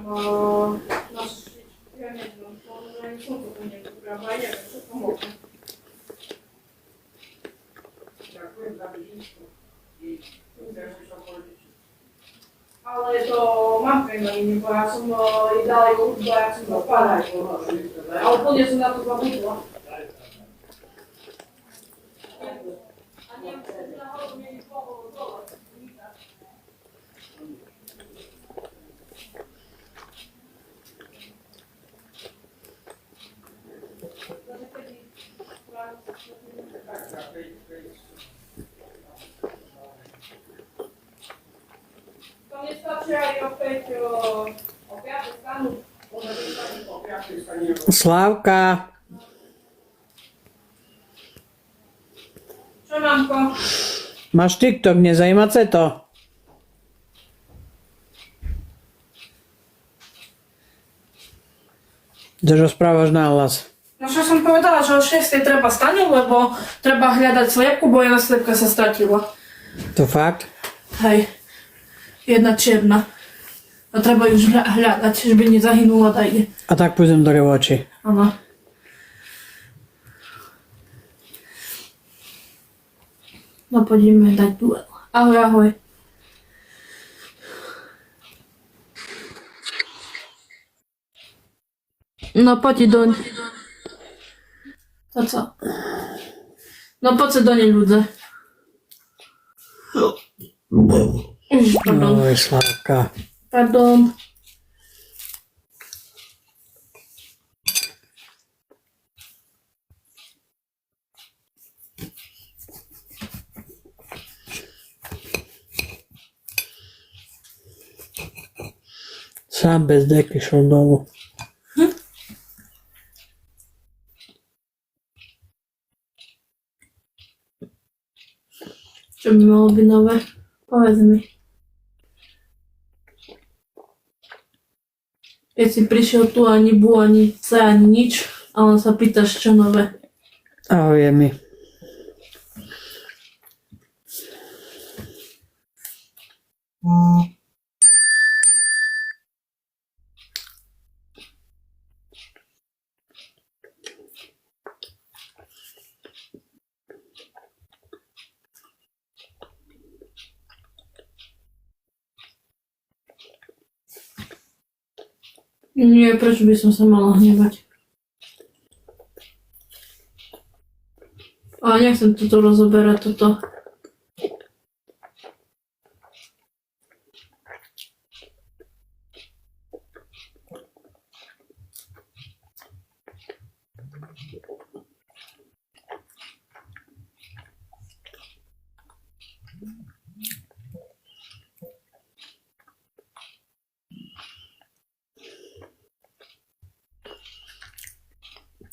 nasz ja nie wiem, to może nie są to nie wyprawa, nie wiem, co pomogę. Dziękuję za wizytę i chcesz to powiedzieć. Ale to mam na imię, bo ja som i dalej, bo ja som odpadał. Ale później som na to zabudła. A nie wiem, czy na chodu mieli dole. To nie starczy, jak opäť o 5 stanu. Slávka, Čo, mamko? máš TikTok, nezajíma sa to? Že rozprávaš nahlas. No čo som povedala, že o 6 treba stane, lebo treba hľadať sliepku, bo jedna sliepka sa stratila. To fakt? Hej. Jedna čierna. A treba ju už hľadať, že by nezahynula dajde. A tak pôjdem do revoči. Áno. No poďme dať duel. Ahoj, ahoj. No poď doň. To co? No poď sa do nej ľudze. Pardon. Oj, Slávka. Pardon. Sám bez deky šol dolu. Čo by malo byť nové? Povedz mi. Keď si prišiel tu ani bu, ani C, ani nič, a on sa pýtaš, čo nové. Ahoj, Emi. Nie, prečo by som sa mala hnevať? Ale nechcem toto rozoberať, toto.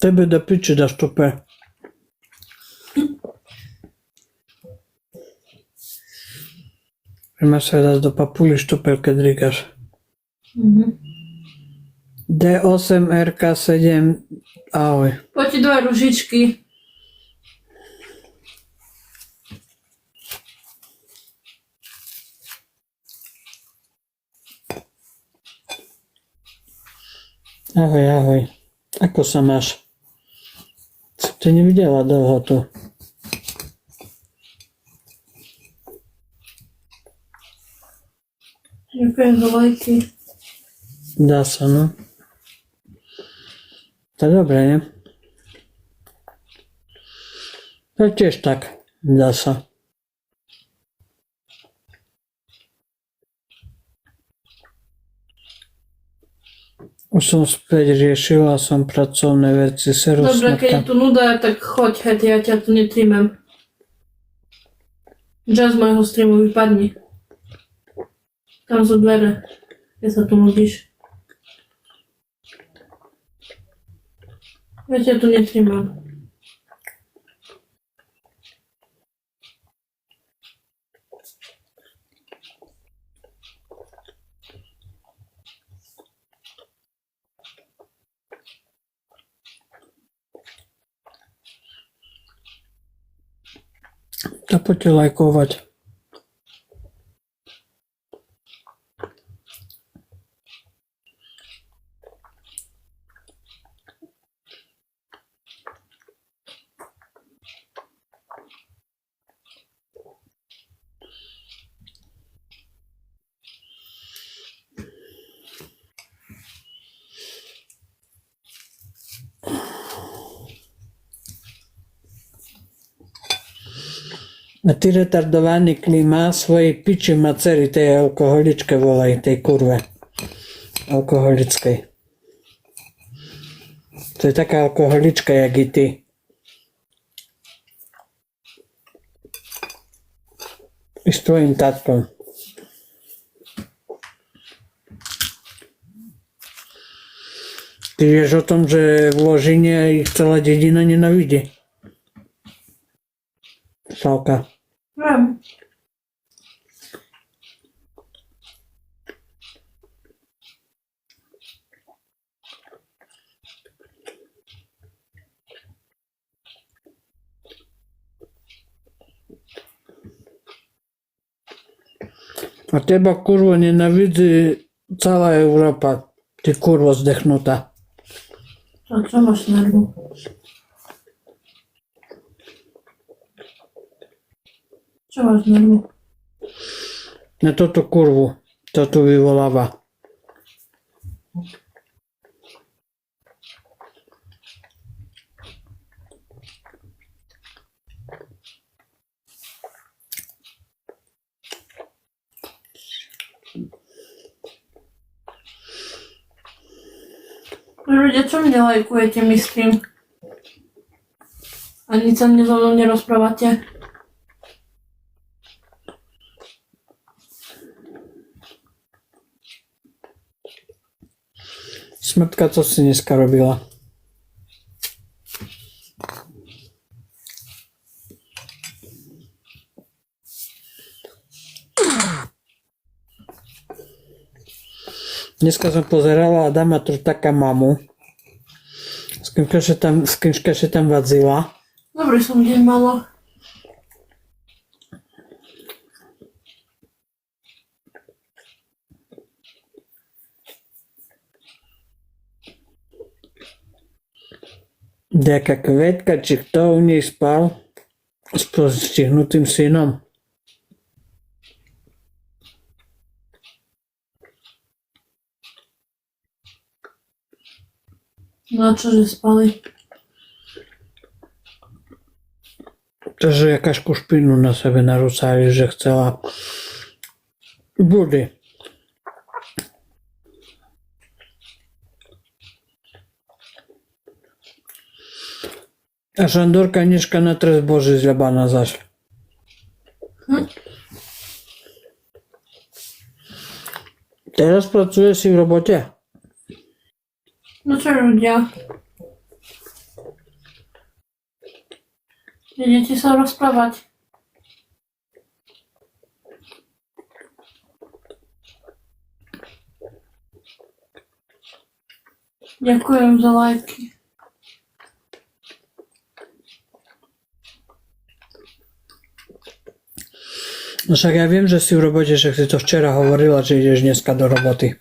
Tebe da piče da štope. Imaš sa raz do papuli štopel, keď říkaš. D8, RK7, ahoj. Poď ti dve ružičky. Ahoj, ahoj. Ako sa máš? Som ťa nevidela dlho tu. Ďakujem za lajky. Dá sa, no. To je dobré, nie? To je tiež tak. Dá sa. Už som späť riešila som pracovné veci. Dobre, keď je tu nuda, tak choď, hej, ja ťa tu netrímem. Jazz z môjho streamu vypadni. Tam sú dvere, keď sa tu nudíš. Ja ťa tu netrímem. To poďte lajkovať. A ty retardovaný klima svojej piči macery tej alkoholičke volaj, tej kurve. Alkoholickej. To je taká alkoholička, jak i ty. I s tvojim tatkom. Ty vieš o tom, že v Ložine ich celá dedina nenávidí. Salka. Viem. A teba kurvo nenávidí celá Európa. Ty kurvo zdechnutá. A čo máš nervu? Čo máš nervu? Na toto kurvu. To tu vyvoláva. Ľudia, čo mi nelajkujete, myslím? A nič sa mne so mnou nerozprávate. Smrtka, co si dneska robila? Dneska som pozerala Adama Trutaka mamu. S kým še tam vadzila. Dobrý som deň mala. Nejaká Kvetka, či kto u nej spal s postihnutým synom. No a čože spali? Takže jakášku špinu na sebe narúcali, že chcela budy. A Šandorka dneška na trest Boží zľabaná zaš. Teraz pracuje si v robote? No čo ľudia? Idete sa rozprávať. Ďakujem za lajky. No však ja viem, že si v robote, že si to včera hovorila, že ideš dneska do roboty.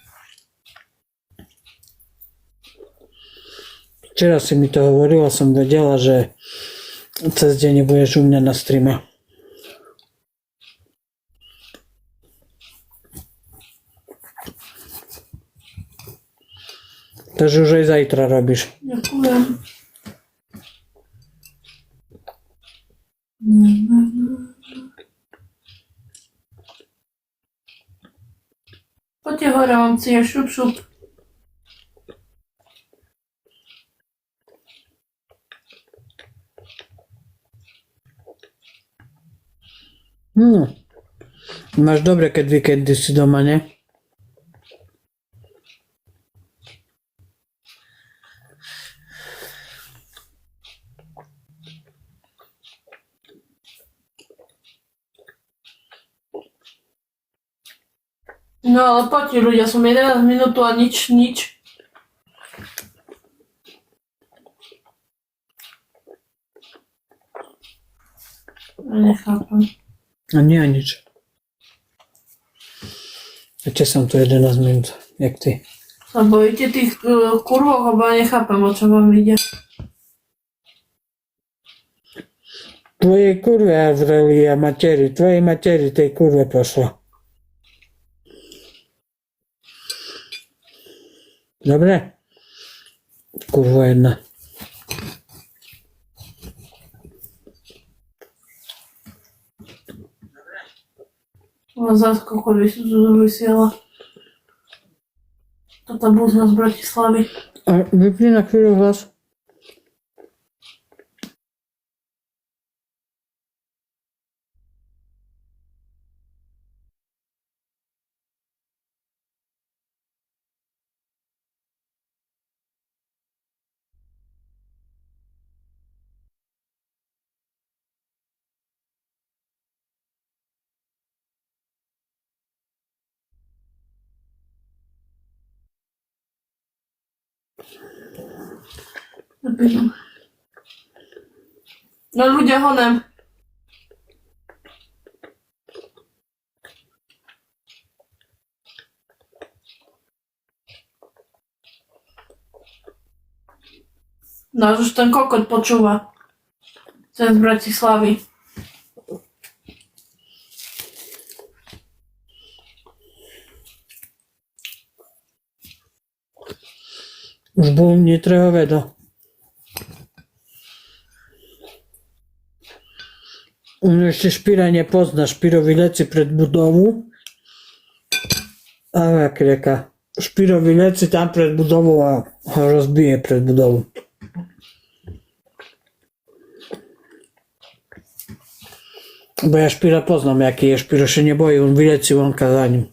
Včera si mi to hovorila, som vedela, že cez deň budeš u mňa na streame. Takže už aj zajtra robíš. Ďakujem. Poďte hore, mám si je šup šup. Máš dobre, keď víkendy si doma, ne? No ale poďte ľudia, som 11 minút a nič. Nechápam. A nie, nič. Ešte som tu 11 minút, jak ty. Sa bojíte tých kurvov, lebo ja nechápam, o čo vám ide. Tvojej kurve Azraeli a materi, tvojej materi tej kurve pošlo. Dobre? Kurva jedna. Ale zás koľko vysiela. Toto buzna z Bratislavy. A vypni na chvíľu hlas. Napíšem. No ľudia honem. No už ten kokot počúva. Ten z Bratislavy. Už bol Nitre Hovedo. Ešte Špíra nepozná. Špírovi leci pred budovu. A jak rieka. Špírovi leci tam pred budovou a ho rozbije pred budovu. Bo ja Špíra poznám, jaký je. Špíro sa nebojí, on vyleci vonka za ním.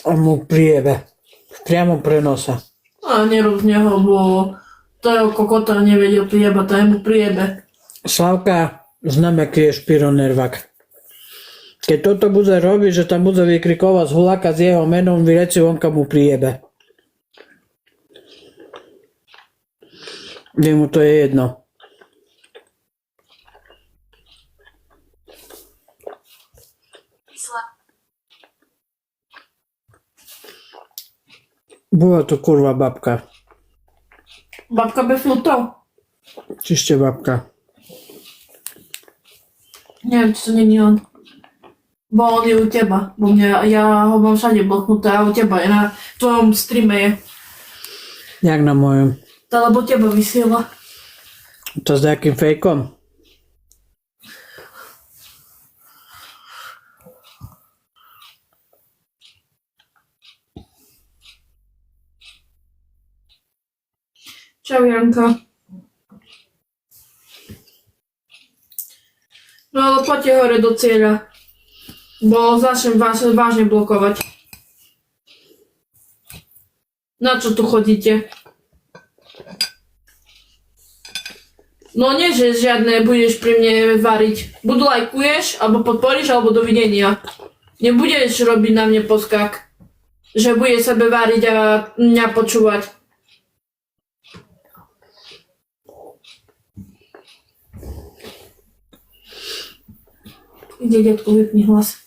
A mu prijebe. V priamom prenose. A nerob z neho, bo toho kokota nevedel prijebať, a mu prijebe. Slavka, znám, aký je Špíro nervák. Keď toto bude robiť, že tam bude vykrikovať z huláka s jeho menom, vyleci vonka mu prijebe. Jemu to je jedno. Bola to kurva babka. Babka bez filtrov. Čište babka. Neviem, či to není on. Bo on je u teba. Bo ja ho mám všade bloknuté a u teba je na tvojom streame je. Jak na mojom. To lebo teba vysiela. To s nejakým fejkom? Čau Janka. No ale poďte hore do cieľa. Bo začnem vás vážne blokovať. Na čo tu chodíte? No nie, že žiadne budeš pri mne variť. Buď lajkuješ, alebo podporíš, alebo dovidenia. Nebudeš robiť na mne poskak. Že bude sebe variť a mňa počúvať. Ide, detko, vypni hlas.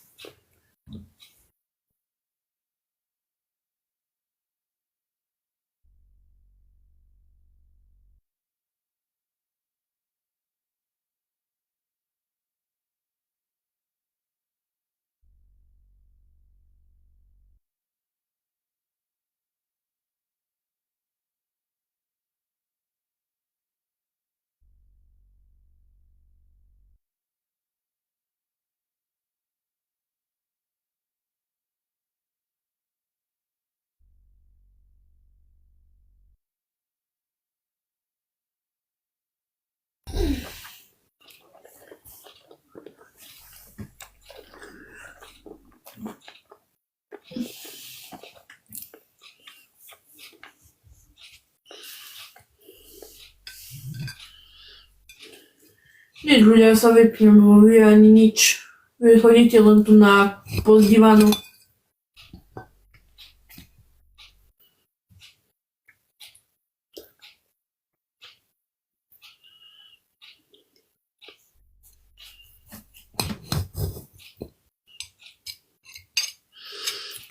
Nič, ľudia, sa vypnem, bo vy ani nič. Vy chodíte len tu na pozdívanu.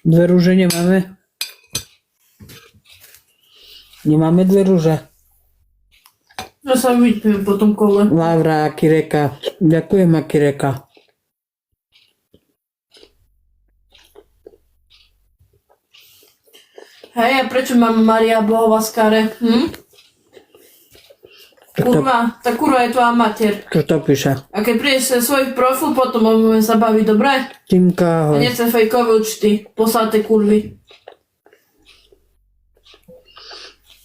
Dve rúže nemáme? Nemáme dve rúže? Ja sa vypnem po tom kole. Laura Akireka. Ďakujem, Akireka. Hej, a prečo mám Maria Bohová skare? Kurva, tá kurva je tvoja mater. Čo to píše? A keď prídeš sa svoj profil, potom môžeme sa baviť, dobre? Timka, A ahoj. nechcem fejkové účty, poslaté kurvy.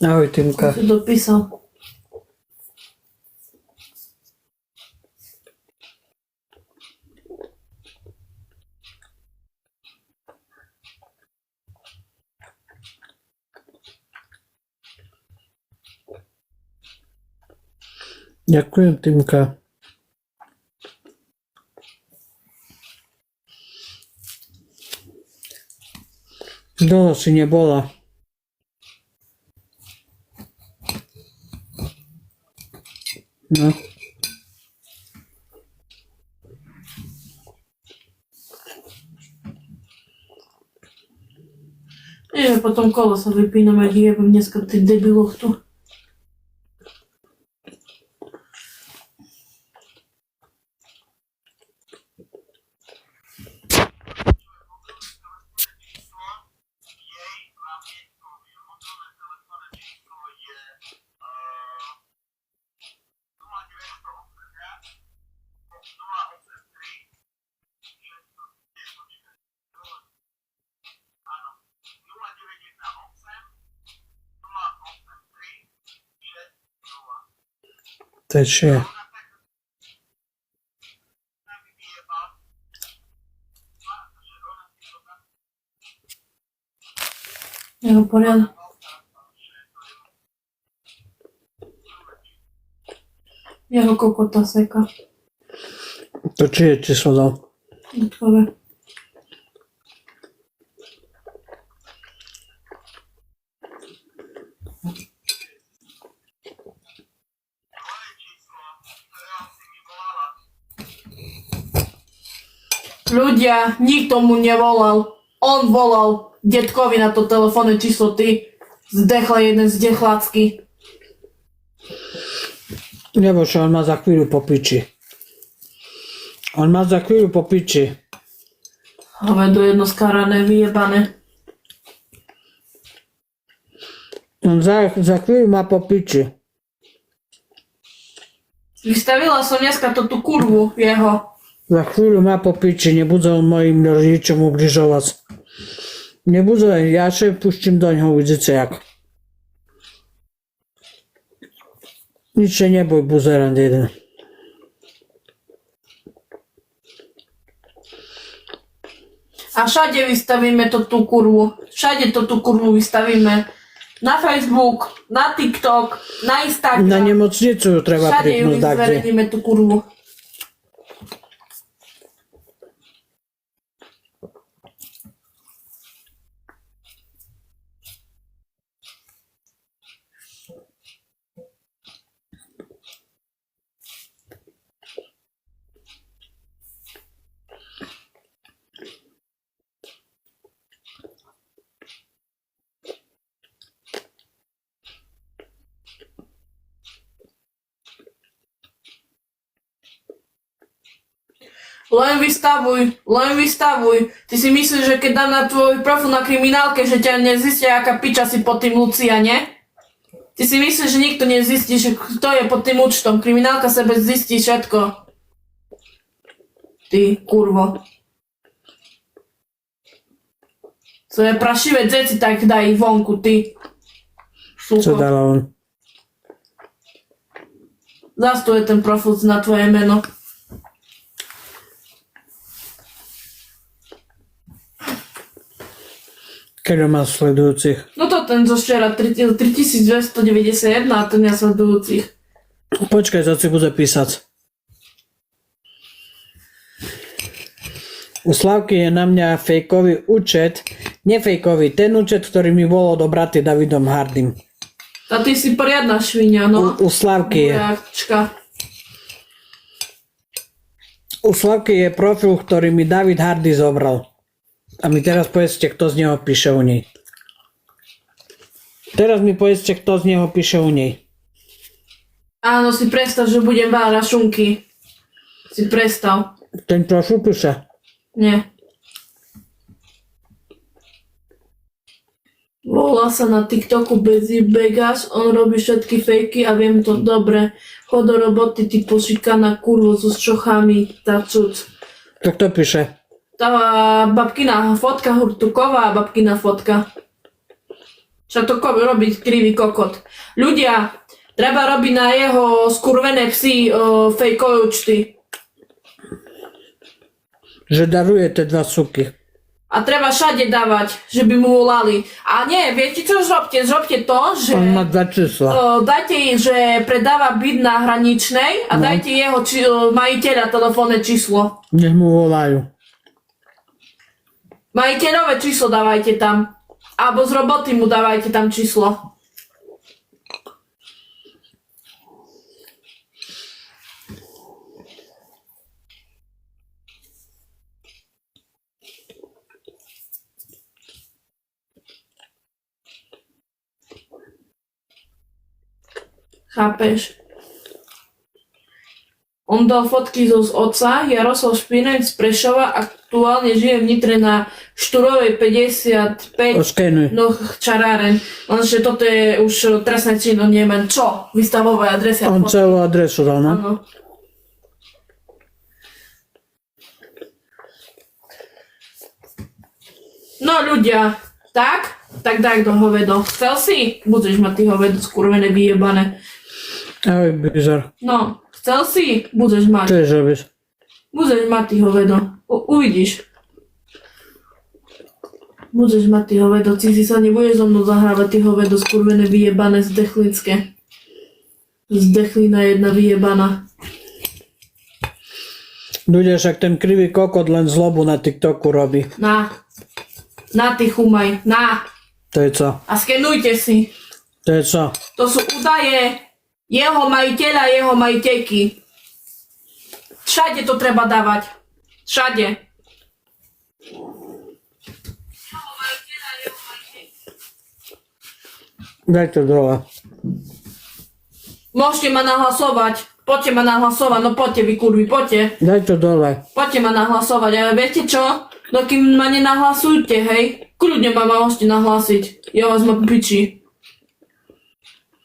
Ahoj, Timka. Si dopísal. Ďakujem, Timka. Dlho si nebola. No. Nie, potom kolo sa vypíname, jak jebem dneska v tých debiloch tu. Tečie. Jeho poriadok. Jeho kokota seka. To čije číslo dal? Dotkové. Ľudia, nikto mu nevolal. On volal detkovi na to telefónne číslo, ty zdechla jeden zdechlacky. Nebo čo, on má za chvíľu po piči. On má za chvíľu po piči. Hovedo jedno skarané, vyjebané. On za chvíľu má po piči. Vystavila som dneska tú kurvu jeho. Za chvíľu má po piči, nebude on mojim rodičom ubližovať. Nebude, ja še puštím do ňoho, uvidíte jak. Nič še neboj, buzerant jeden. A všade vystavíme to tú kurvu. Všade to tú kurvu vystavíme. Na Facebook, na TikTok, na Instagram. Na nemocnicu ju treba Všade ju pripnúť dakde. vyzverejníme tú kurvu. Len vystavuj. Ty si myslíš, že keď dám na tvoj profil na kriminálke, že ťa nezistia, aká piča si pod tým Lucia, nie? Ty si myslíš, že nikto nezistí, že kto je pod tým účtom. Kriminálka sebe zistí všetko. Ty, kurvo. Svoje prašivé deti tak daj vonku, ty. Čo Šulko. dala on? Zas tu je ten profil na tvoje meno. Keďo má sledujúcich? No to ten zo včera 3291 a ten nesledujúcich. Počkaj, co si bude písať. U Slavky je na mňa fejkový účet. Nefejkový, ten účet, ktorý mi bol odobratý Davidom Hardym. A ty si poriadna švinia, no. U Slavky je. Bujačka. U Slavky je profil, ktorý mi David Hardy zobral. A mi teraz povedzte, kto z neho píše u nej. Teraz mi povedzte, kto z neho píše u nej. Áno, si predstav, že budem vára šunky. Si predstav. Ten profil píše. Nie. Volá sa na TikToku Bezzy Vegas, on robí všetky fejky a viem to dobre. Chod do roboty, ty pošikana kurvo so šochami, tá cuc. To kto píše? Tá babkina fotka, Hurtuková babkina fotka. Však to robí krivý kokot. Ľudia, treba robiť na jeho skurvené psy fejkové účty. Že daruje tie 2 suky. A treba všade dávať, že by mu volali. A nie, viete čo zrobte? Zrobte to, že On má 2 čísla. dajte, že predáva byt na Hraničnej a dajte jeho majiteľa telefónne číslo. Nech mu volajú. Majiteľové číslo dávajte tam. Alebo z roboty mu dávajte tam číslo. Chápeš? On dal fotky z otca, Jaroslav Špinec z Prešova, aktuálne žije v Nitre na Šturovej 55, Oskenuj. no čaráren. Lenže toto je už trestné čino, neviem čo, vystavové adresy. On celú adresu dal, no? Áno. No ľudia, tak daj do hovedo. Chcel si? Budeš mať ty hovedo skurvené vyjebané. Ahoj, bizar. No, chcel si? Budeš mať. Čo je robíš? Budeš mať ty hovedo. Uvidíš. Budeš mať ty hovedo. Ty si sa nebudeš so mnou zahrávať ty hovedo skurvené vyjebané zdechlinské. Zdechlina jedna vyjebaná. Ľudia, však ten krivý kokot len zlobu na TikToku robí. Na ty chumaj. Na. To je co? A skenujte si. To je co? To sú údaje jeho majiteľa, jeho majiteľky. Všade to treba dávať. Všade. Daj to dole. Môžete ma nahlasovať. Poďte ma nahlasovať. No poďte vy kurvy, poďte. Daj to dole. Poďte ma nahlasovať. Ale viete čo? No kým ma nenahlasujte, hej. Kľudne ma môžete nahlasiť. Ja vás mám piči.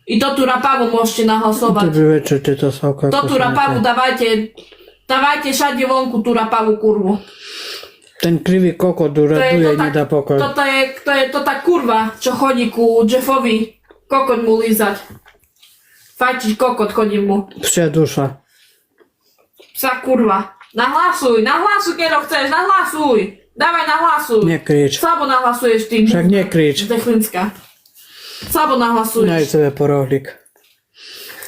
I to tu rapavu môžete Ty nahlasovať. by večer tieto savka. To tu rapavu dávajte. Dávajte všade vonku tú rapavu kurvu. Ten krivý kokot uraduje, nedá pokoj. To je tá kurva, čo chodí ku Jeffovi. Kokot mu lízať. Fajčiť kokot chodí mu. Psia duša. Psa kurva. Nahlasuj, keď ho chceš, nahlasuj. Dávaj, nahlasuj. Nekrič. Slabo nahlasuješ ty. Však nekrič. Zdechlinská. Slabo Daj nahlasuješ. sebe porohlík.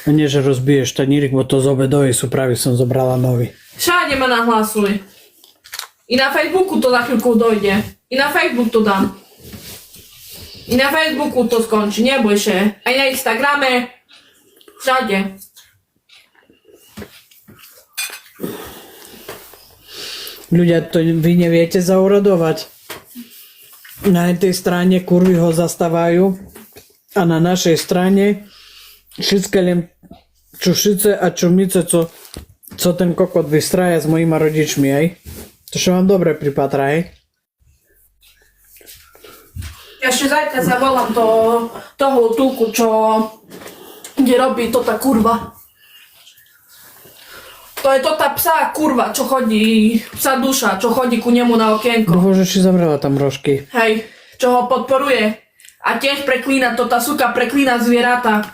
A nie, že rozbiješ tanírik, bo to z obedovej súpravy som zobrala nový. Všade ma nahlasuj. I na Facebooku to za chvíľku dojde. I na Facebook to dám. I na Facebooku to skončí, neboj še. Aj na Instagrame. Všade. Ľudia, to vy neviete zauradovať. Na tej strane kurvy ho zastávajú a na našej strane všetké len čušice a čumice, co ten kokot vystraja s mojima rodičmi, aj? To čo vám dobre pripatrá, aj? Ja ešte zajtra zavolám toho túku, kde robí to tá kurva. To je to tá psa kurva, čo chodí, psa duša, čo chodí ku nemu na okienko. Dúfam, že si zavrela tam rožky. Hej, čo ho podporuje. A tiež preklína, to tá suka preklína zvieratá.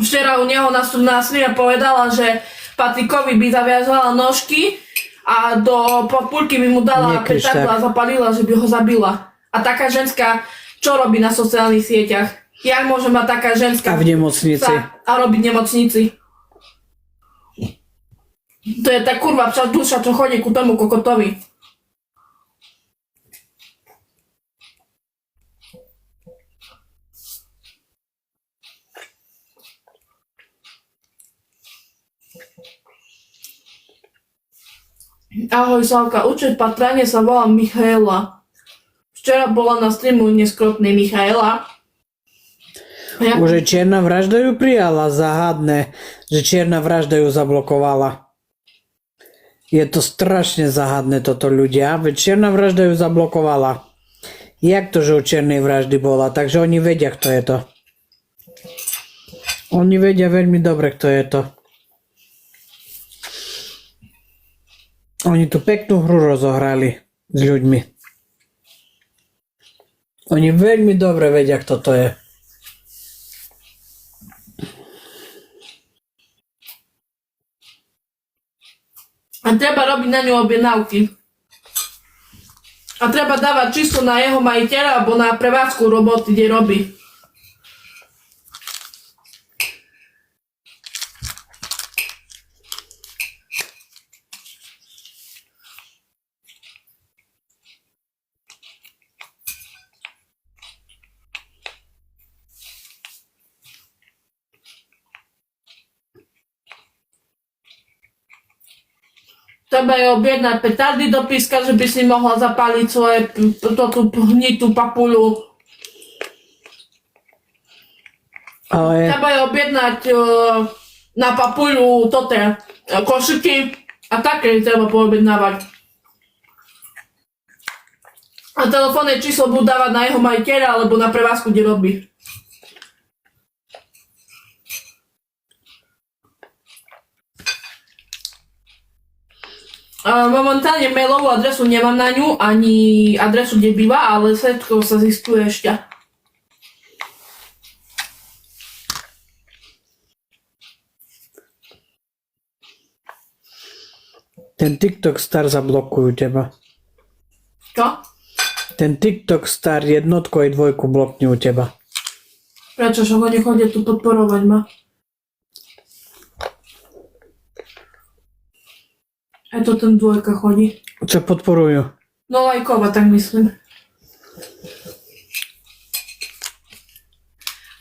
Včera u neho na streame povedala, že Patrikovi by zaviazala nožky a do populky by mu dala Nekrič petardu a zapalila, že by ho zabila. A taká ženská, čo robí na sociálnych sieťach? Jak môže mať taká ženská A v nemocnici. psa a robiť v nemocnici? To je tá kurva psa duša, čo chodí ku tomu kokotovi. Ahoj Salka, účet patrania sa volá Michaela. Včera bola na streamu neskrotnej Michaela. Ja... Už aj čierna vražda ju prijala, záhadné, že čierna vražda ju zablokovala. Je to strašne záhadné toto ľudia, veď čierna vražda ju zablokovala. Jak to, že u čiernej vraždy bola? Takže oni vedia, kto je to. Oni vedia veľmi dobre, kto je to. Oni tu peknú hru rozohrali s ľuďmi. Oni veľmi dobre vedia, kto to je. A treba robiť na ňu objednávky. A treba dávať čisto na jeho majiteľa alebo na prevádzku roboty, kde robí. Treba je objednať petardy do píska, že by si mohla zapáliť svoje tú hnitú papuľu. Ale Treba je objednať na papuľu košiky a také treba poobjednávať. A telefónne číslo budú dávať na jeho majiteľa alebo na prevádzku, kde robí. Momentálne mailovú adresu nemám na ňu, ani adresu, kde býva, ale všetko sa zistuje ešte. ten TikTok star zablokujú teba. Čo? Ten TikTok star jednotku aj dvojku blokňujú teba. Prečo? Však oni chodia tu podporovať ma. Aj to ten dvojka chodí. Čo podporujú? No lajkova, tak myslím.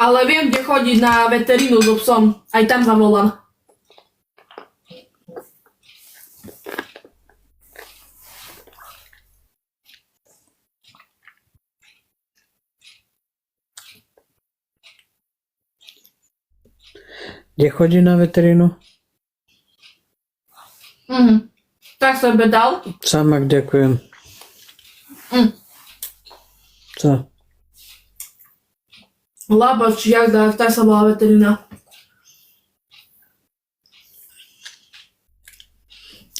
Ale viem, kde chodí na veterínu so psom. Aj tam zavolám. Kde chodí na veterínu? Tak sebe dal. Samak, ďakujem. Co? Labač, či jak dá, tak sa bola veterína.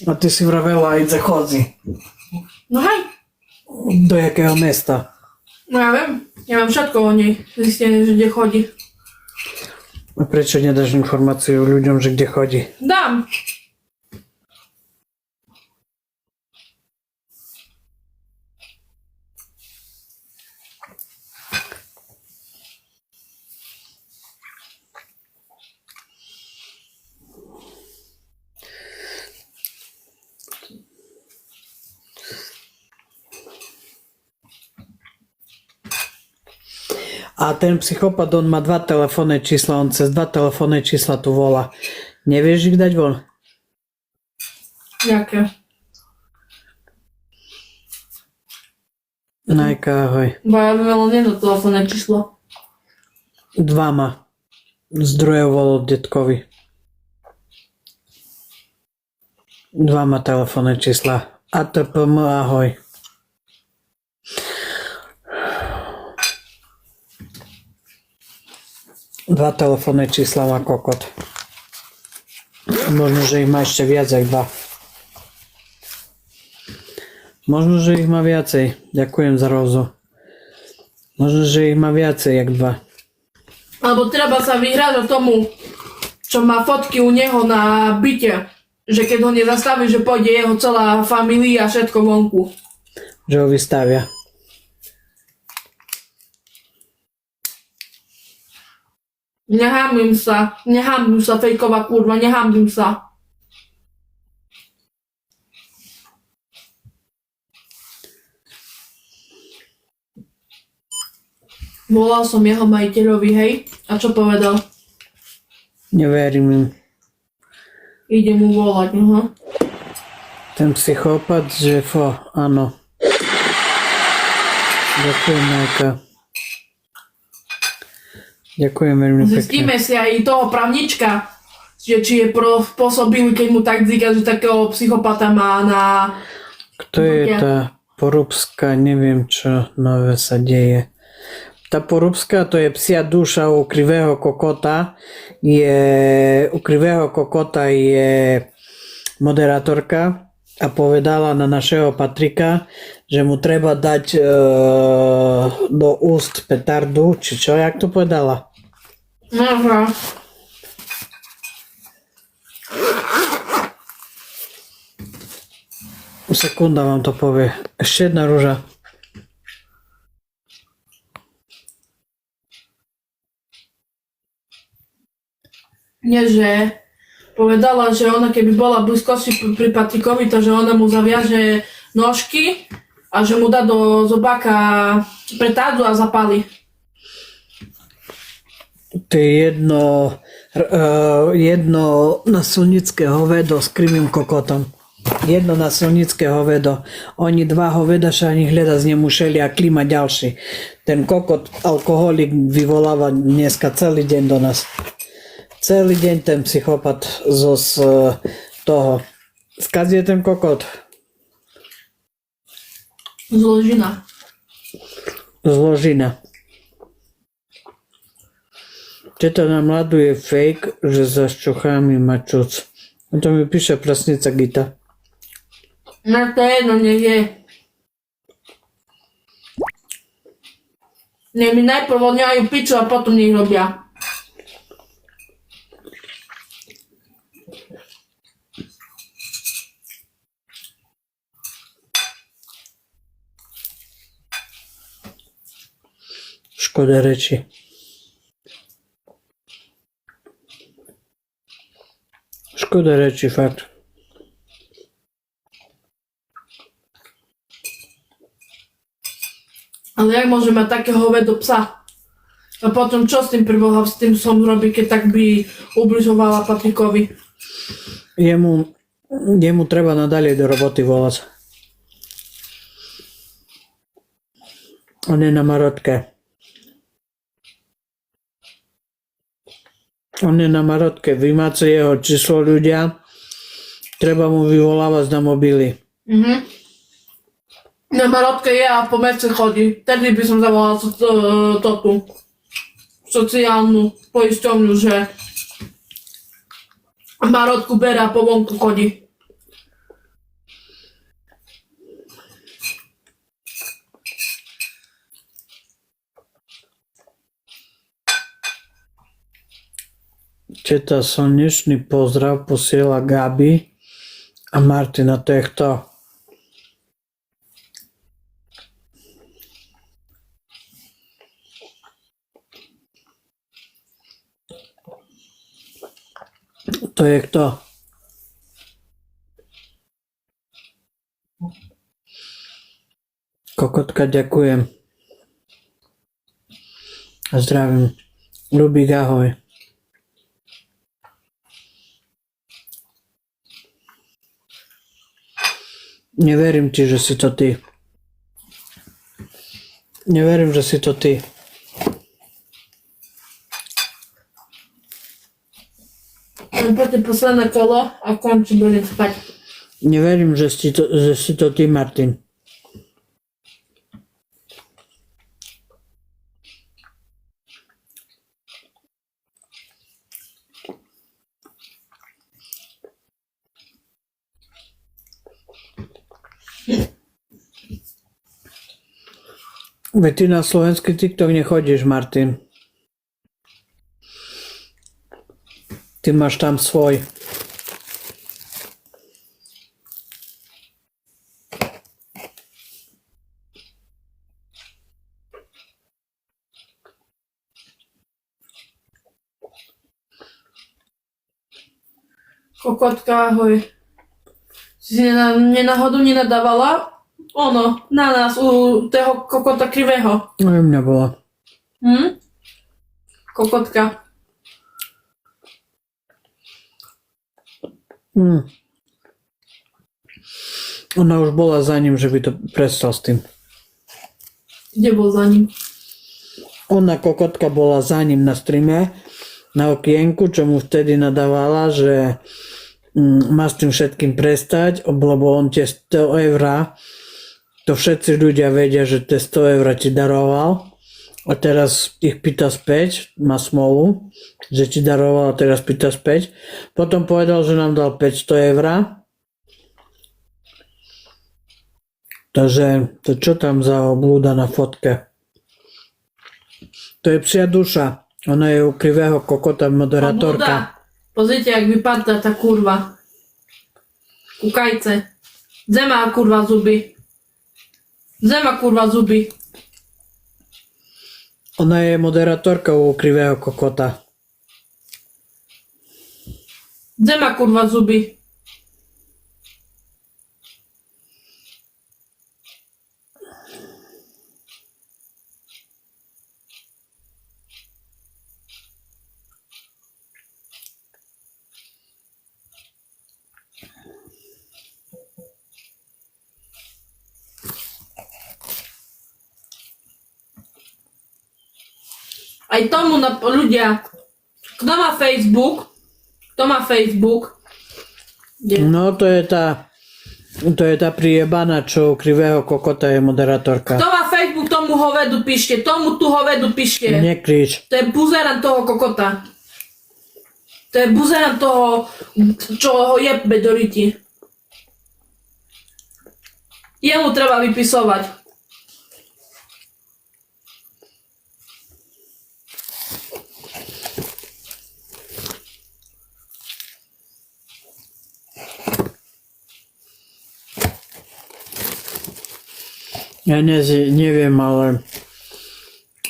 A ty si vravela aj chodzi. No hej. Do jakého mesta? No ja viem. Ja mám všetko o nej. Zistené, že kde chodí. A prečo nedáš informáciu ľuďom, že kde chodí? Dám. A ten psychopat, on má 2 telefónne čísla, on cez 2 telefónne čísla tu volá. Nevieš ich dať von? Jaké? Najka, ahoj. Bo ja by malo jedno telefónne číslo. 2 má. Z druhého volal detkovi. 2 má telefónne čísla. ATPM, ahoj. Dva telefónne čísla má kokot. Možno, že ich má ešte viac jak 2. Možno, že ich má viacej. Ďakujem za rozu. Možno, že ich má viacej jak 2. Alebo treba sa vyhrať o tomu, čo má fotky u neho na byte. Že keď ho nezastaví, že pôjde jeho celá família a všetko vonku. Že ho vystavia. Nehambím sa, fejková kurva, nehambím sa. Volal som jeho majiteľovi, hej, a čo povedal? Neverím im. Ide mu volať, Ten psychopat, že áno. Ďakujem, Majka. Ďakujem veľmi pekne. Zistíme si aj toho právnička, že či je spôsobilý, keď mu tak říká, že takého psychopata má na... Kto je tá Porúbska, neviem čo nové sa deje. Tá Porúbska, to je psia duša u krivého kokota. U krivého kokota je moderátorka a povedala na našeho Patrika, že mu treba dať do úst petardu, či čo, jak to povedala? Aha. Sekunda vám to povie. Ešte jedna rúža. Nie, že povedala, že ona keby bola v blízkosti pri Patrikovi, to že ona mu zaviaže nožky a že mu dá do zobáka petardu a zapáli. To je jedno nasilnické hovedo s krivým kokotom. Jedno nasilnické hovedo. Oni dva hovedaša ani hľadať nemuseli a klima ďalší. Ten kokot, alkoholik, vyvoláva dneska celý deň do nás. Celý deň ten psychopat z toho. Skazí je ten kokot. Zložina. Zložina. Teta nám laduje fake, že za ščuchami má čuc. A to mi píše prasnica Gita. No to je jedno, nech je. Nech mi najprv odňajú piču a potom nech robia. Škoda reči. Škoda reči, fakt. Ale jak môže mať takého hovedo psa? A potom čo s tým preboha s tým som robí, keď tak by ubližovala Patrikovi? Jemu treba nadalej do roboty volať. On je na marotke. On je na marotke. Vymáce jeho číslo ľudia. Treba mu vyvolávať na mobily. Na marotke je a po meste chodí. Tedy by som zavolala tú sociálnu poisťovňu, že marotku bere a po vonku chodí. Teta slnečný pozdrav posiela Gabi a Martina, to je kto? To je kto? Kokotka, ďakujem. A zdravím. Ľubík, ahoj. Neverím ti, že si to ty. Neverím, že si to ty. Poďte posledné kolo a končím, budem spať. Neverím, že si to ty, Martin. Veď ty na slovenský TikTok nechodíš, Martin. Ty máš tam svoj. Kokotka, ahoj. Si nenáhodou nenadávala? Ono, na nás, u toho kokota krivého. No, mňa bola. Kokotka. Ona už bola za ním, že by to prestal s tým. Kde bol za ním? Ona, kokotka, bola za ním na streame, na okienku, čo mu vtedy nadávala, že má s tým všetkým prestať, lebo on tie 100 € to všetci ľudia vedia, že tie 100 eur ti daroval a teraz ich pýta späť, má smolu, že ti daroval a teraz pýta späť. Potom povedal, že nám dal 500 eur. Takže to čo tam za oblúda na fotke? To je psia duša. Ona je u krivého kokota moderátorka. Obluda. Pozrite, jak vypadá tá kurva. Kukajce. Gdzie ma kurwa zuby? Gdzie ma kurwa zuby? Ona je moderátorka u krivého kokota. Gdzie ma kurwa zuby? Aj tomu ľudia, kto má Facebook? Kto má Facebook? Kde? No to je tá prijebaná, čo u krivého kokota je moderátorka. Kto má Facebook, tomu hovedu píšte, tomu tu hovedu píšte. Nekrič. To je buzeran toho kokota. To je buzeran toho, čo ho jebbe do ryti. Jemu treba vypisovať. Ja neviem, ale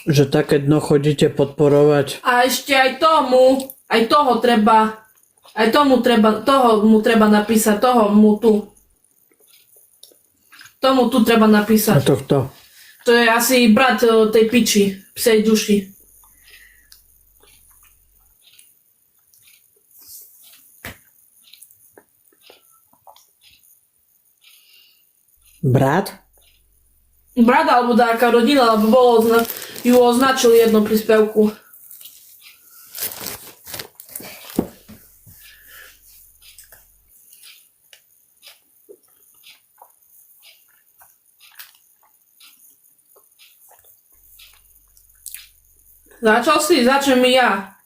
že také dno chodíte podporovať. A ešte aj tomu, aj toho mu treba napísať, tomu tu treba A napísať. to kto? To je asi brat tej piči, psej duši. Brat? Brat alebo taká rodina, alebo ju označil jedno príspevku. Začnem i ja.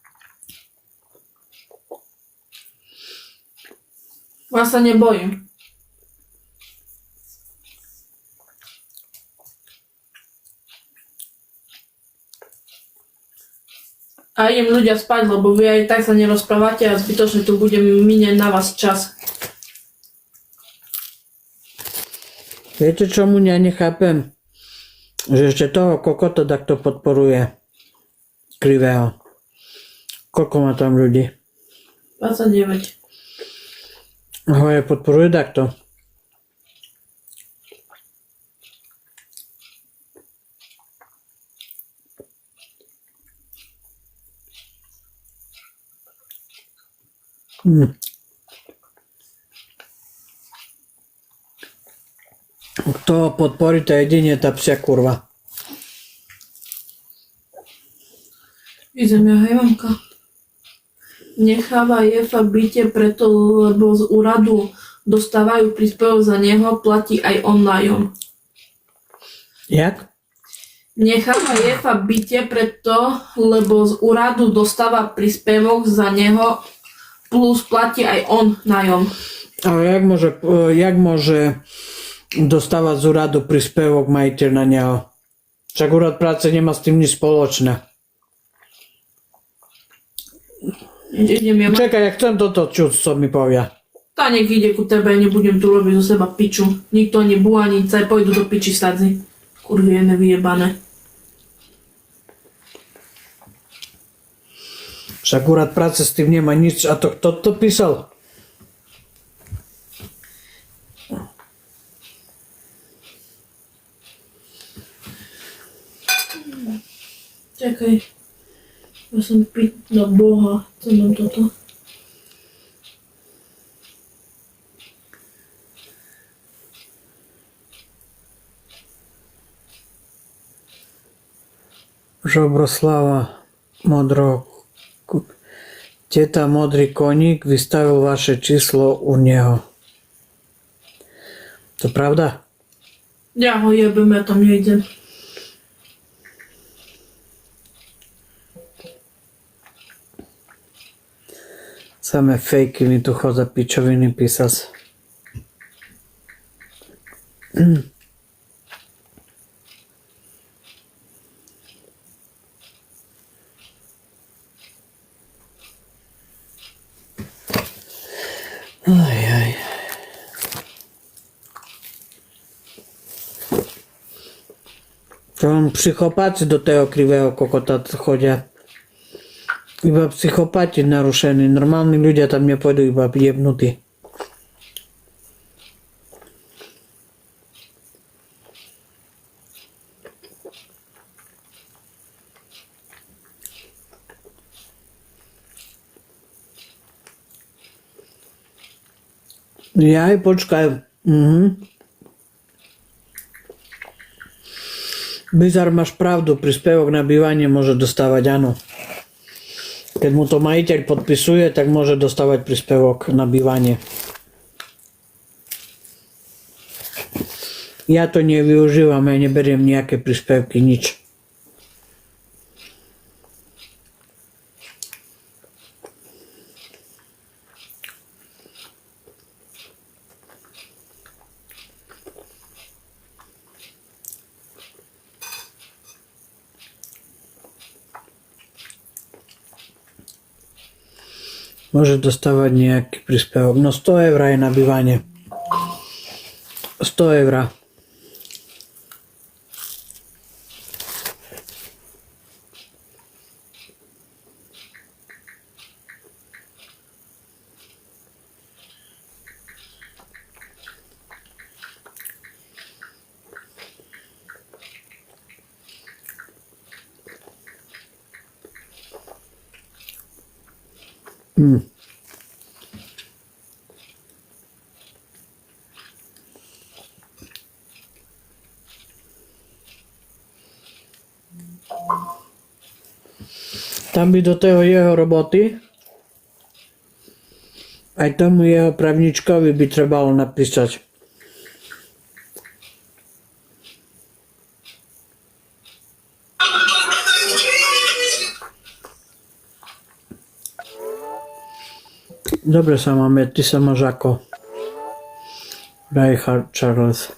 Vás sa nebojím. A idem ľudia spať, lebo vy aj tak sa nerozprávate a zbytočne tu budem míňať na vás čas. Viete, čomu ja nechápem? Že ešte toho kokota takto podporuje. Krivého. Koľko má tam ľudí? 29. Ho je podporuje takto. Kto podporí, to jedine tá psia kurva. Idem ja, hej, mamka. Necháva Jefa byte preto, lebo z úradu dostávajú príspevok za neho, platí aj on nájom. Jak? Necháva Jefa byte preto, lebo z úradu dostáva príspevok za neho, plus platí aj on nájom. Ale jak môže dostávať z úradu príspevok majiteľ na neho? Však úrad práce nemá s tým nič spoločné. Idem ja, Čakaj, ja chcem toto čuť, co mi povia. tá nech ide ku tebe, nebudem tu robiť zo seba piču. Nikto ani bu, ani caj, pôjdu do piči stadzi. Kurvie nevyjebané. Však úrad práce s tým nemá nič. A to kto to písal? Čakaj. Ja som do Boha. Co mám toto? Žobroslava Teta Modrý koník vystavil vaše číslo u neho. To pravda? Ja ho jebem, ja tam nejdem. Same fejky mi tu chodza pičoviny písať. Aj, aj. To len psychopati do toho krivého kokota chodia. Iba psychopati narušení. Normálni ľudia tam nepôjdu, iba jebnutí. Jaj, počkaj. Bizar, máš pravdu, príspevok na bývanie môže dostávať, áno. Keď mu to majiteľ podpisuje, tak môže dostávať príspevok na bývanie. Ja to nevyužívam, ja neberiem nejaké príspevky, nič. Môže dostávať nejaký príspevok. No 100 eur je na bývanie. 100 eur. Tam by do toho jeho roboty aj tomu jeho právničkovi by trebalo napísať. Dobre sa máme, ty sa máš ako Richard Charles.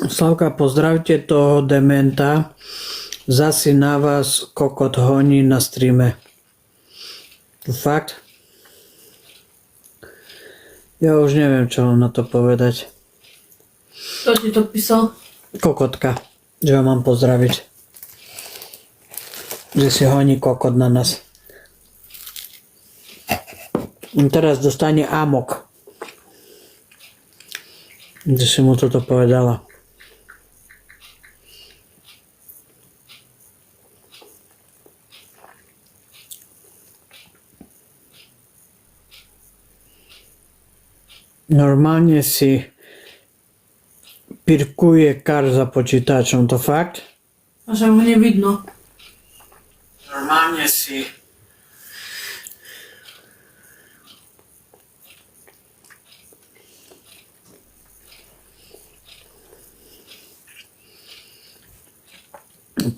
Slavka, pozdravte toho dementa. Zasi na vás kokot honí na streame. Fakt? Ja už neviem, čo mám na to povedať. Kto ti to písal? Kokotka, že ho mám pozdraviť. Že si honí kokot na nás. Teraz dostane amok. Že si mu toto povedala. Normálne si pirkuje kar za počítačom, to fakt? A že ho nevidno. Normálne si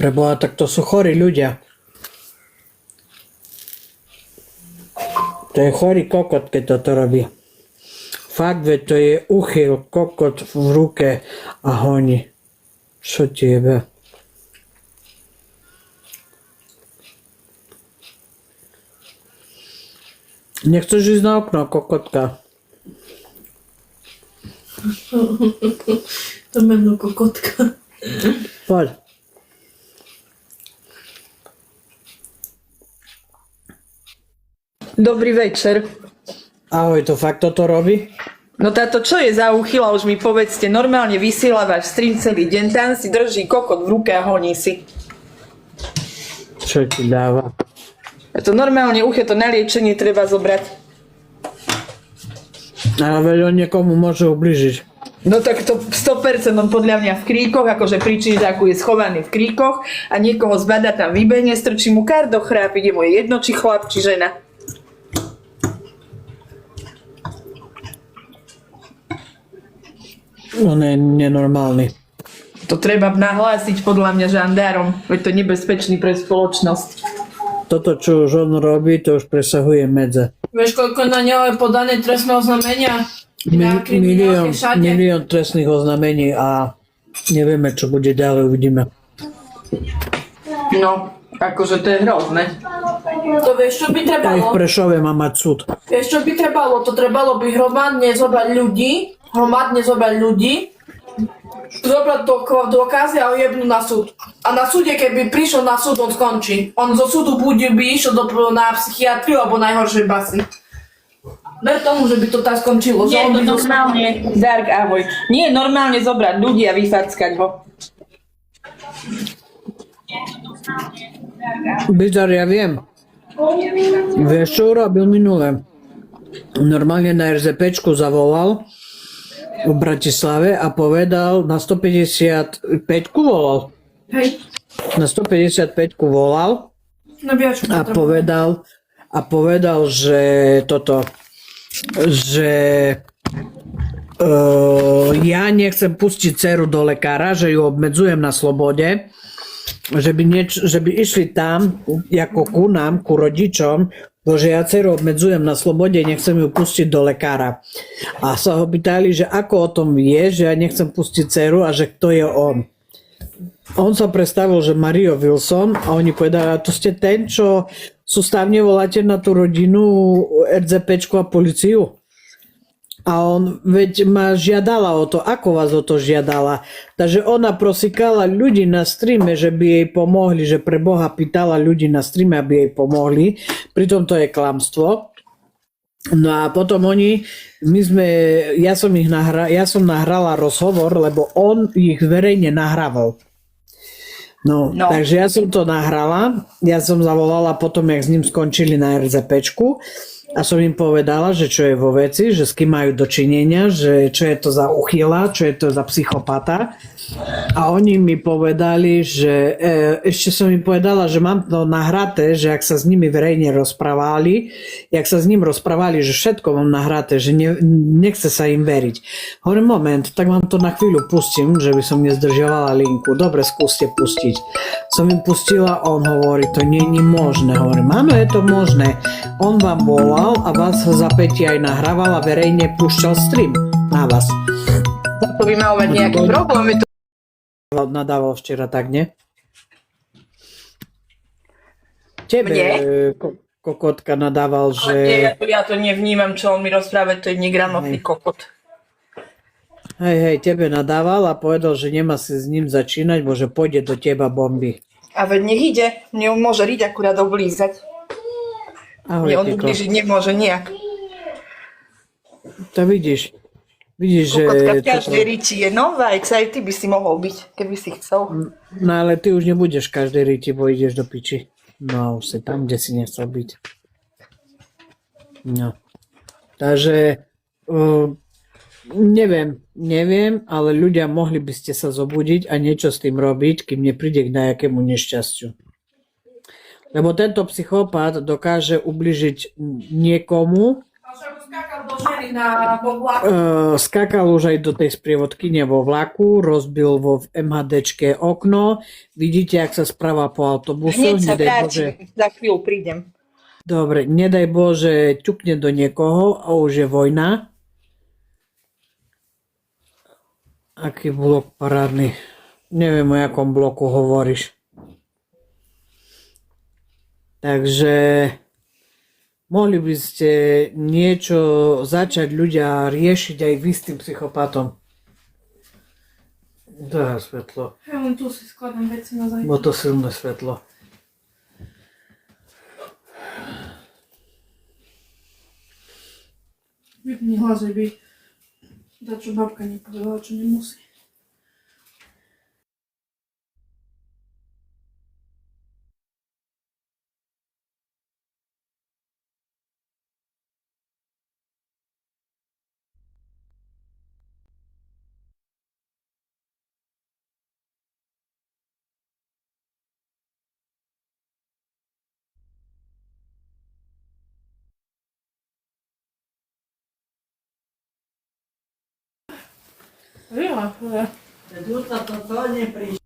Preboha, tak to sú chorí ľudia. To je chorý kokot, keď toto robí. Fakt, veď to je uchyl, kokot v ruke a honí. Čo ti jebe? Nechceš ísť na okno, kokotka? To meno kokotka. Poď. Dobrý večer. Ahoj, to fakt toto robí? No táto čo je za uchyla, už mi povedzte, normálne vysiela váš stream celý deň, tam si drží kokot v ruke a honí si. Čo ti dáva? A to normálne uche, to na liečenie treba zobrať. Ale veď on niekomu môže ubližiť. No tak to 100% on podľa mňa v kríkoch, akože pri čížaku je schovaný v kríkoch a niekoho zbada tam vybehne, strčí mu kardo chráp, ide mu je jedno, či chlap, či žena. On je nenormálny. To treba nahlásiť podľa mňa žandárom, veď to je nebezpečný pre spoločnosť. Toto, čo už on robí, to už presahuje medze. Vieš, koľko na neho je podané trestné oznámenia? Na kriminálke všade. Milión trestných oznámení a nevieme, čo bude ďalej, uvidíme. No, akože to je hrozné. To vieš, čo by Aj v trebalo? Prešove má mať súd. Vieš, čo by trebalo? To trebalo by hromadne zobrať ľudí, zobrať dôkazy a ujebnúť na súd. A na súde, keby prišiel na súd, on skončí. On zo súdu by išiel na psychiatriu alebo najhoršej basy. Ver tomu, že by to tak skončilo. Nie je to normálne, Dark, ahoj. Nie je normálne zobrať ľudí a vyfackať ho. Bizar, ja viem. Vieš, čo urobil minule? Normálne na RZPčku zavolal v Bratislave a povedal, na 155-ku volal. Hej, Na 155-ku volal no viac, čo a potrebujem. povedal, že toto, že ja nechcem pustiť dceru do lekára, že ju obmedzujem na slobode, že by išli tam, ako ku nám, ku rodičom, že ja dceru obmedzujem na slobode, nechcem ju pustiť do lekára. A sa ho pýtali, že ako o tom vie, že ja nechcem pustiť dceru a že kto je on. On sa predstavil, že Mario Wilson a oni povedali, a to ste ten, čo sústavne voláte na tú rodinu RZPčku a policiu? A on, veď ma žiadala o to, ako vás o to žiadala. Takže ona prosikala ľudí na streame, že by jej pomohli, že pre Boha pýtala ľudí na streame, aby jej pomohli. Pritom to je klamstvo. No a potom ja som nahrala rozhovor, lebo on ich verejne nahrával. No, takže ja som to nahrala, ja som zavolala potom, jak s ním skončili na RZPčku a som im povedala, že čo je vo veci, že s kým majú dočinenia, že čo je to za uchyla, čo je to za psychopata. A oni mi povedali, že ešte som im povedala, že mám to nahraté, že ak sa s nimi verejne rozprávali, že všetko mám nahraté, že nechce sa im veriť. Hovorím, moment, tak vám to na chvíľu pustím, že by som nezdržiavala linku. Dobre, skúste pustiť. Som im pustila, on hovorí, to nie je možné. Hovorím, áno, je to možné. On vám volal a vás za päti aj nahrával a verejne púšťal stream na vás. To by mal mať nejaký problém. Nadával včera, tak nie? Tebe kokotka nadával, že... Ja to nevnímam, čo on mi rozpráva, to je negramotný kokot. Hej, tebe nadával a povedal, že nemá si s ním začínať, bo že pôjde do teba bomby. A veď nech ide, mne môže riť akurát oblízať. Ahoj, Mne on Tiko. ublížiť nemôže nejak. To vidíš, že... Kokotka v každej riti je nová, aj ty by si mohol byť, keby si chcel. No ale ty už nebudeš v každej riti, bo ideš do piči. No už si tam, kde si nechcel byť. No. Takže... Neviem, ale ľudia mohli by ste sa zobudiť a niečo s tým robiť, kým nepríde k nejakému nešťastiu. Lebo tento psychopat dokáže ubližiť niekomu. Skákal už aj do tej sprievodkyne vo vlaku, rozbil vo MHDčke okno. Vidíte, ak sa správa po autobusu. Hneď sa vrátim, za chvíľu prídem. Dobre, nedaj Bože, ťukne do niekoho a už je vojna. Aký blok parádny. Neviem, o jakom bloku hovoríš. Takže mohli by ste niečo začať ľudia riešiť aj vy s tým psychopatom. Dá svetlo. Ja len tu si skladám veci na zajtra. Bo to silné svetlo. Vypni hlas, že by čo babka nepovedala, čo nemusí. Ja, ale... Ľudka to neprišlo.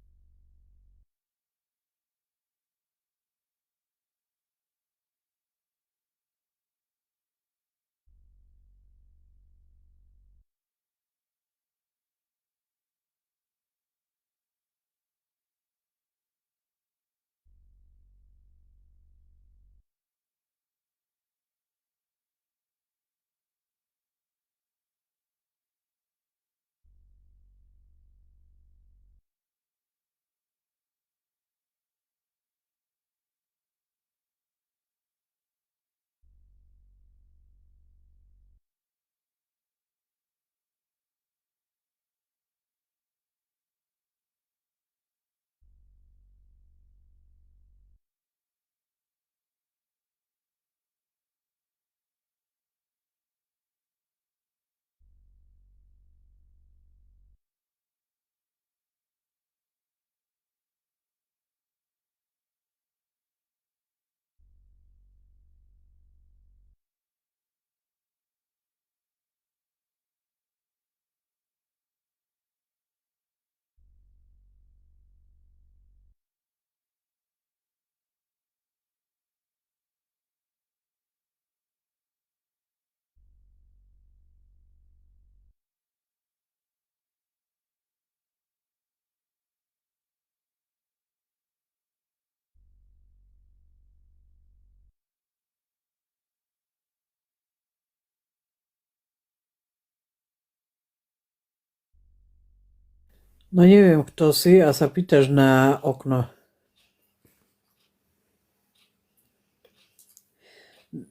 No neviem, kto si a sa pýtaš na okno.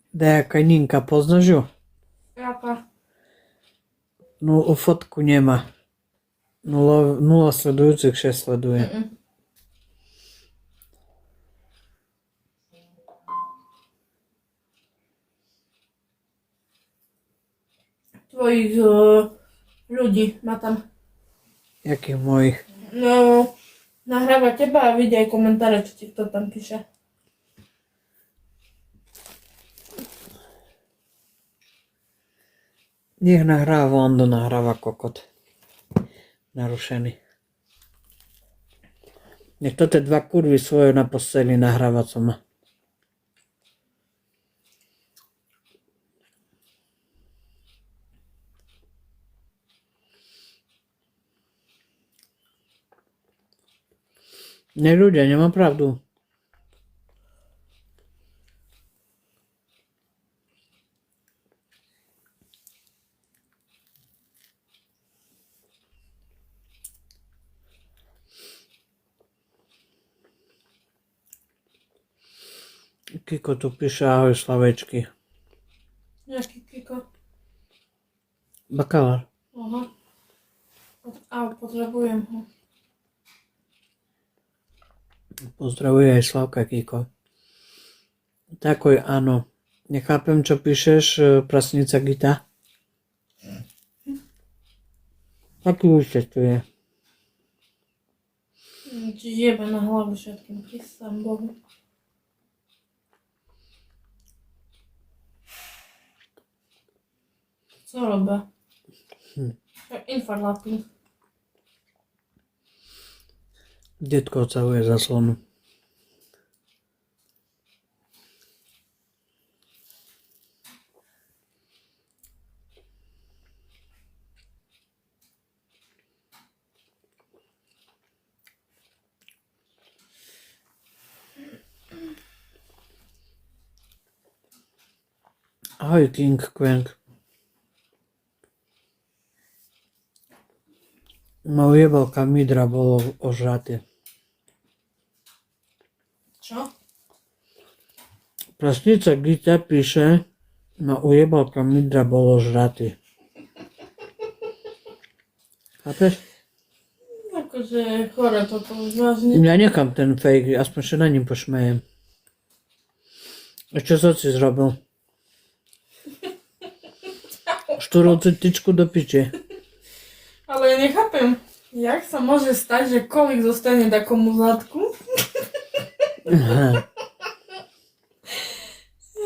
Nejaká Ninka, poznáš ju? Jaka? No, fotku nemá. 0 sledujúcich, 6 sleduje. Tvojich ľudí má tam. Jakých mojich? No, nahráva teba a vidia aj komentáre, čo ti kto tam píše. Nech nahráva, on to nahráva kokot. Narušený. Nech to tie dva kurvy svoje na posteli nahráva, co má. Ne, ľudia, nemá pravdu. Kiko tu píše ahoj Slavečky. Jaký Kiko? Bakalár. Aha. A potrebujem ho. Pozdravuje aj Slavka Kiko. Takoj áno. Nechápem, čo píšeš, prasnica Gita. Taký účetuje. Ti jebe na hlavu všetkým, prísam Bohu. Co robia? Infarlating. Detko odsahuje zaslonu. Ahoj King Quenk. Ma ujebalka Midra bolo ožraté. Čo? Prasnica Gita píše, ma ujebalka Midra bolo žratý. Chápeš? Akože chore toto vážne. Ja nechám ten fake, aspoň sa na ním pošmejem. A čo som si zrobil? Štúrol tyčku do piče. Ale ja nechápem, jak sa môže stať, že kolik zostane takomu zadku? Aha.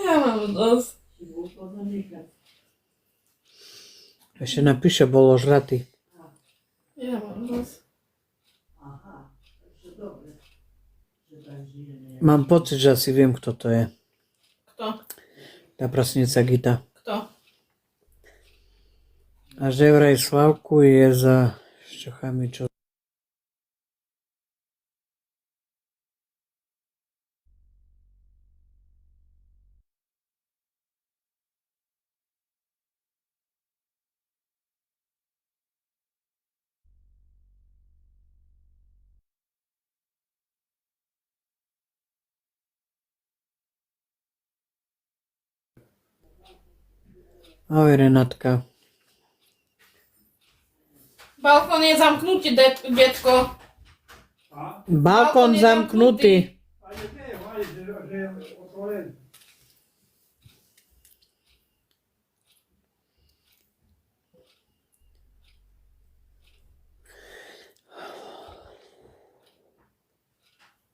Ja mám dosť. Ešte napíše, bolo žratý. Ja mám zas. Mám pocit, že asi viem, kto to je. Kto? Tá prasnica Gita. Kto? A že vraj Slavku je za šťochami, čo... Ahoj Renátka. Balkón je zamknutý, detko. Balkón je zamknutý. Ale nie, mali, že je otvorený.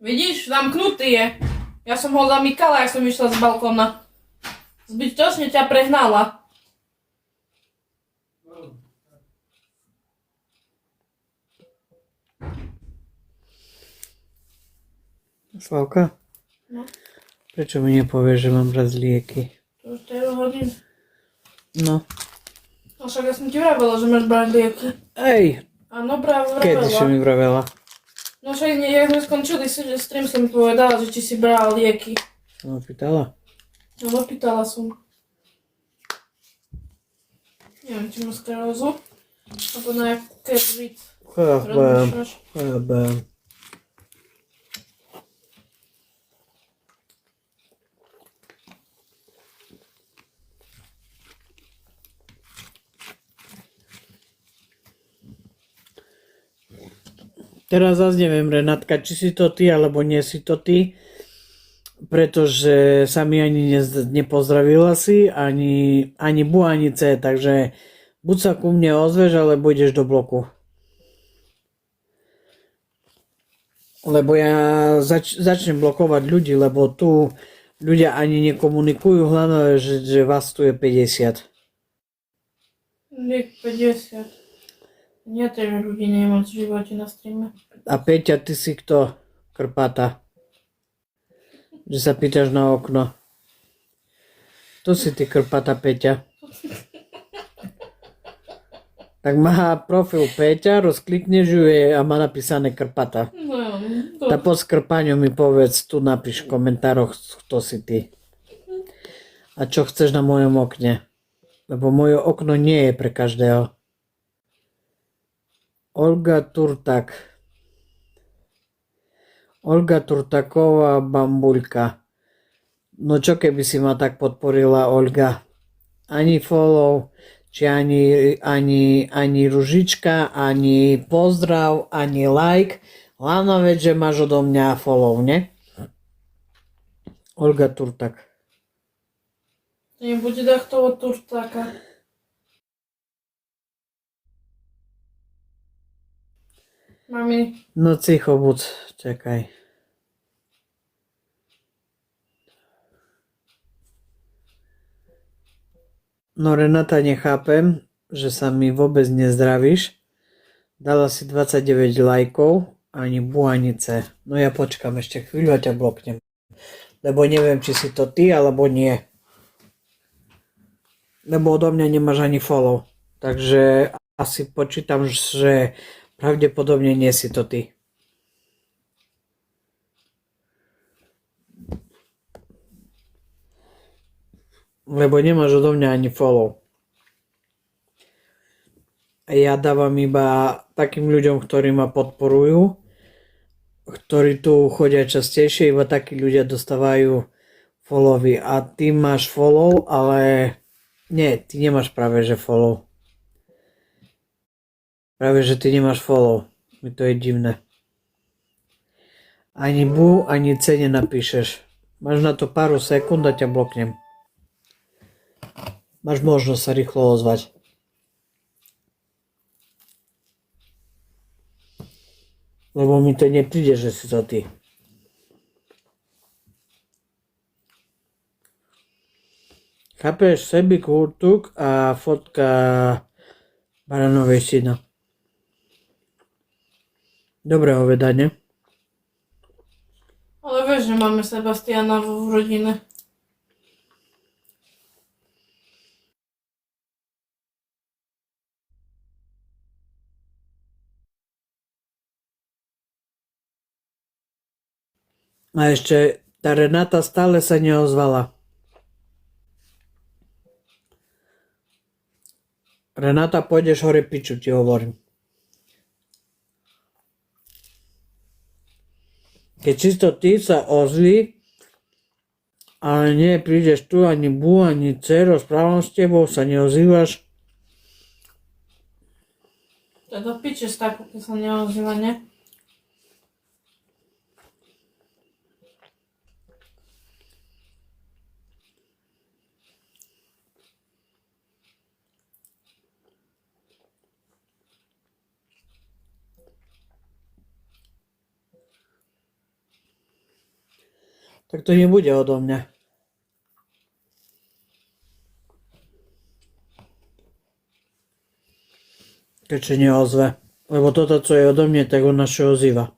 Vidíš, zamknutý je. Ja som ho zamykala, jak som išla z balkóna. Zbytočne ťa prehnala. Slavka? No. Prečo mi nepovieš, že mám brať lieky? To už 4 hodín. No. No však ja som ti vravela, že máš brať lieky. Ej, Áno, práve kedy si mi vravela. vravela? No však jak sme skončili stream, som mi povedala, že či si bral lieky. Som opýtala. No, opýtala som. Neviem, či má sklerózu. Alebo na jaké víc rozmýšľaš. Chápem. Teraz zase neviem, Renátka, či si to ty, alebo nie si to ty, pretože sa mi ani nepozdravila si, ani Bu, ani C, takže buď sa ku mne ozveš, alebo ideš do bloku. Lebo ja začnem blokovať ľudí, lebo tu ľudia ani nekomunikujú, hlavne, že vás tu je 50. Liek 50. Ja teda ľudí nemám v živote na streame. A Peťa, ty si kto? Krpata. Že sa pýtaš na okno. To si ty krpata Peťa. Tak má profil Peťa, rozklikneš ju a má napísané krpata. No, Tak po skrpaniu mi povedz, tu napíš v komentároch, kto si ty. A čo chceš na mojom okne. Lebo moje okno nie je pre každého. Olga Turtak. Olga Turtaková bambuľka. No čo keby si ma tak podporila, Olga? Ani follow, či ani ružička, ani pozdrav, ani like. Hlavná vec, že máš odo mňa follow, ne? Olga Turtak. to nebude takto od Turtáka. Mami, No cicho buď, čakaj. No Renata, nechápem, že sa mi vôbec nezdravíš. Dala si 29 lajkov, ani Bu, ani C. No ja počkam ešte chvíľu a ťa bloknem. Lebo neviem, či si to ty, alebo nie. Lebo odo mňa nemáš ani follow. Takže asi počítam, že pravdepodobne nie si to ty. Lebo nemáš odo mňa ani follow. A ja dávam iba takým ľuďom, ktorí ma podporujú, ktorí tu chodia častejšie, iba takí ľudia dostávajú followy. A ty máš follow, ale nie, ty nemáš práve že follow. Práve, že ty nemáš follow. Mi to je divné. Ani Bu, ani C nenapíšeš. Máš na to pár sekúnd a ťa bloknem. Máš možnosť sa rýchlo ozvať. Lebo mi to nepríde, že si to ty. Chápeš? Sebik Hurtuk a fotka Baranovej syna. Dobré hoveda, ne? Ale vieš, že máme Sebastiana v rodine. A ešte tá Renata stále sa neozvala. Renata, pôjdeš hore piču, ti hovorím. Keď čisto ty sa ozvi, ale nie prídeš tu, ani bu, ani C, rozprávam s tebou, sa neozývaš. To je do piče z takú, keď sa neozýva, ne? Tak to nebude odo mňa. Keď sa neozve. Lebo toto, co je odo mňa, tak ona sa ozýva.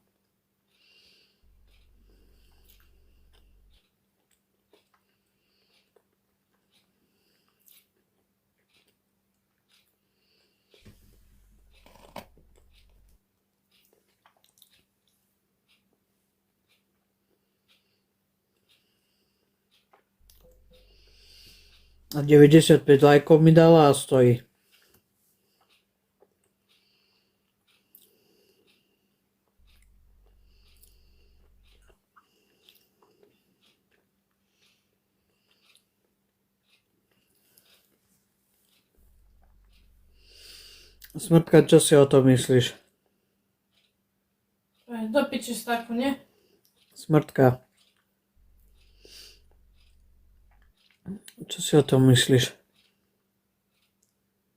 A 95 lajkov mi dala a stojí. Smrtka, čo si o tom myslíš? To je do piče z takú, ne? Smrtka. Čo si o tom myslíš?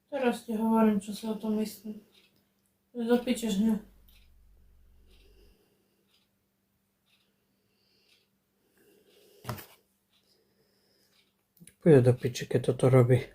Teraz ti hovorím, čo si o tom myslím. To je do piče, že ne? Pôjde do piči, keď toto robí.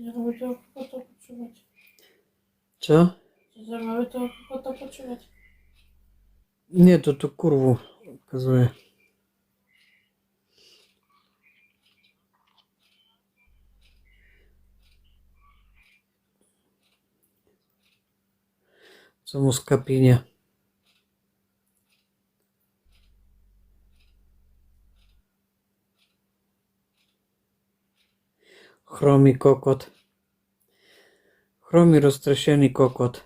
Zaujímavé toho kokota počúvať. Čo? Zaujímavé toho kokota počúvať. Nie, to tú kurvu ukazuje. Co mu skapíne. Chromý kokot. Chromý roztrešený kokot.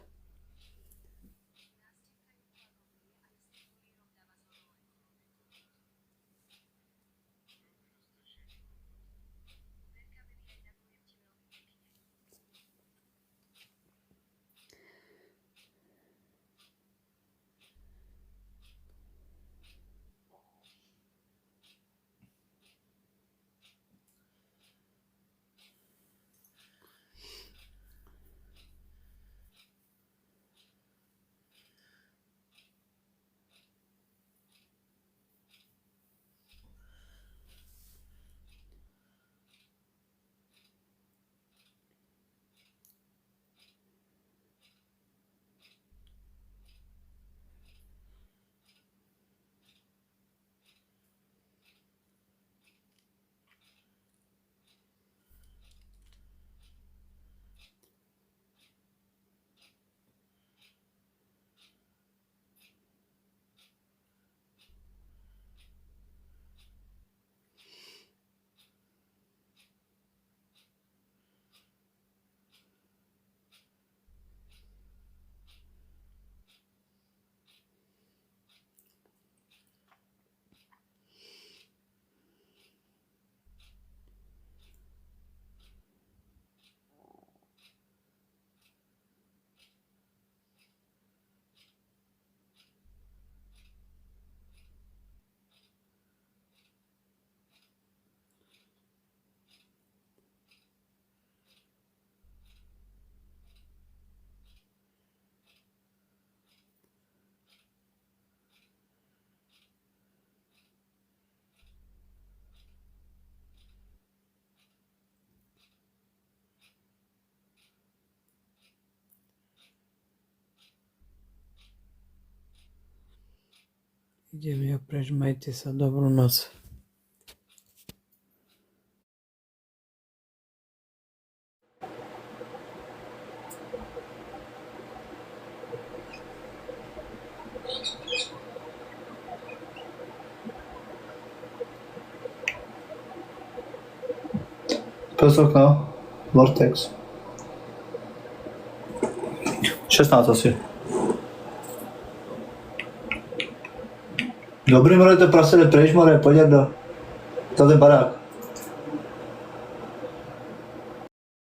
Idem ja preč, majte sa, dobrú noc. Pes okno. Vortex. 16 asi. Dobrý, more to prasili preč, more, poďať do... za ten barák.